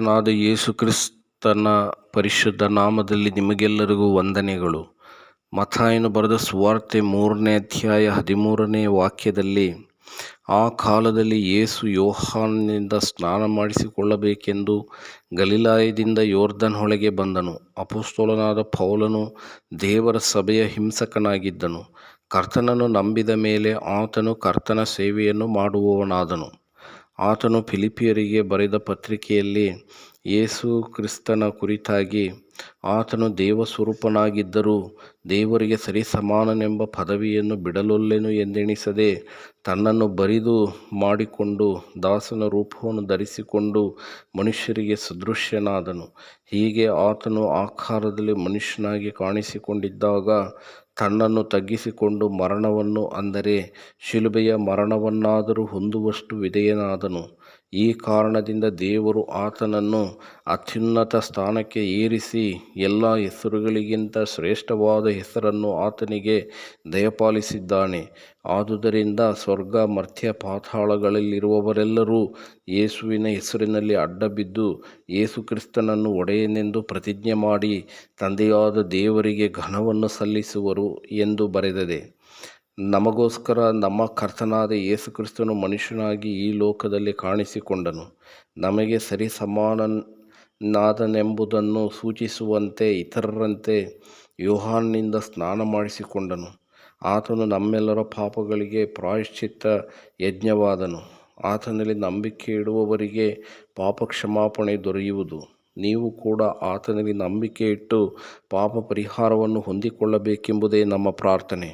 ಕರ್ತನಾದ ಯೇಸು ಕ್ರಿಸ್ತನ ಪರಿಶುದ್ಧ ನಾಮದಲ್ಲಿ ನಿಮಗೆಲ್ಲರಿಗೂ ವಂದನೆಗಳು. ಮತ್ತಾಯನು ಬರೆದ ಸುವಾರ್ತೆ 3ನೇ ಅಧ್ಯಾಯ 13ನೇ ವಾಕ್ಯದಲ್ಲಿ, ಆ ಕಾಲದಲ್ಲಿ ಯೇಸು ಯೋಹಾನನಿಂದ ಸ್ನಾನ ಮಾಡಿಸಿಕೊಳ್ಳಬೇಕೆಂದು ಗಲಿಲಾಯದಿಂದ ಯೊರ್ದನ್ ಹೊಳೆಗೆ ಬಂದನು. ಅಪೊಸ್ತಲನಾದ ಪೌಲನು ದೇವರ ಸಭೆಯ ಹಿಂಸಕನಾಗಿದ್ದನು. ಕರ್ತನನ್ನು ನಂಬಿದ ಮೇಲೆ ಆತನು ಕರ್ತನ ಸೇವೆಯನ್ನು ಮಾಡುವವನಾದನು. ಆತನು ಫಿಲಿಪ್ಪಿಯರಿಗೆ ಬರೆದ ಪತ್ರಿಕೆಯಲ್ಲಿ ಯೇಸು ಕ್ರಿಸ್ತನ ಕುರಿತಾಗಿ, ಆತನು ದೇವಸ್ವರೂಪನಾಗಿದ್ದರೂ ದೇವರಿಗೆ ಸರಿಸಮಾನನೆಂಬ ಪದವಿಯನ್ನು ಬಿಡಲೊಲ್ಲೆನು ಎಂದೆಣಿಸದೆ ತನ್ನನ್ನು ಬರಿದು ಮಾಡಿಕೊಂಡು ದಾಸನ ರೂಪವನ್ನು ಧರಿಸಿಕೊಂಡು ಮನುಷ್ಯರಿಗೆ ಸದೃಶ್ಯನಾದನು. ಹೀಗೆ ಆತನು ಆಕಾರದಲ್ಲಿ ಮನುಷ್ಯನಾಗಿ ಕಾಣಿಸಿಕೊಂಡಿದ್ದಾಗ ತನ್ನನ್ನು ತಗ್ಗಿಸಿಕೊಂಡು ಮರಣವನ್ನು, ಅಂದರೆ ಶಿಲುಬೆಯ ಮರಣವನ್ನಾದರೂ ಹೊಂದುವಷ್ಟು ವಿಧೇಯನಾದನು. ಈ ಕಾರಣದಿಂದ ದೇವರು ಆತನನ್ನು ಅತ್ಯುನ್ನತ ಸ್ಥಾನಕ್ಕೆ ಏರಿಸಿ ಎಲ್ಲ ಹೆಸರುಗಳಿಗಿಂತ ಶ್ರೇಷ್ಠವಾದ ಹೆಸರನ್ನು ಆತನಿಗೆ ದಯಪಾಲಿಸಿದ್ದಾನೆ. ಆದುದರಿಂದ ಸ್ವರ್ಗ, ಮರ್ತ್ಯ, ಪಾತಾಳಗಳಲ್ಲಿರುವವರೆಲ್ಲರೂ ಯೇಸುವಿನ ಹೆಸರಿನಲ್ಲಿ ಅಡ್ಡಬಿದ್ದು ಯೇಸು ಕ್ರಿಸ್ತನನ್ನು ಒಡೆಯನೆಂದು ಪ್ರತಿಜ್ಞೆ ಮಾಡಿ ತಂದೆಯಾದ ದೇವರಿಗೆ ಘನವನ್ನು ಸಲ್ಲಿಸುವರು ಎಂದು ಬರೆದಿದೆ. ನಮಗೋಸ್ಕರ ನಮ್ಮ ಕರ್ತನಾದ ಯೇಸು ಕ್ರಿಸ್ತನು ಮನುಷ್ಯನಾಗಿ ಈ ಲೋಕದಲ್ಲಿ ಕಾಣಿಸಿಕೊಂಡನು. ನಮಗೆ ಸರಿಸಮಾನನಾದನೆಂಬುದನ್ನು ಸೂಚಿಸುವಂತೆ ಇತರರಂತೆ ಯೋಹಾನನಿಂದ ಸ್ನಾನ ಮಾಡಿಸಿಕೊಂಡನು. ಆತನು ನಮ್ಮೆಲ್ಲರ ಪಾಪಗಳಿಗೆ ಪ್ರಾಯಶ್ಚಿತ್ತ ಯಜ್ಞವಾದನು. ಆತನಲ್ಲಿ ನಂಬಿಕೆ ಇಡುವವರಿಗೆ ಪಾಪಕ್ಷಮಾಪಣೆ ದೊರೆಯುವುದು. ನೀವು ಕೂಡ ಆತನಲ್ಲಿ ನಂಬಿಕೆ ಇಟ್ಟು ಪಾಪ ಪರಿಹಾರವನ್ನು ಹೊಂದಿಕೊಳ್ಳಬೇಕೆಂಬುದೇ ನಮ್ಮ ಪ್ರಾರ್ಥನೆ.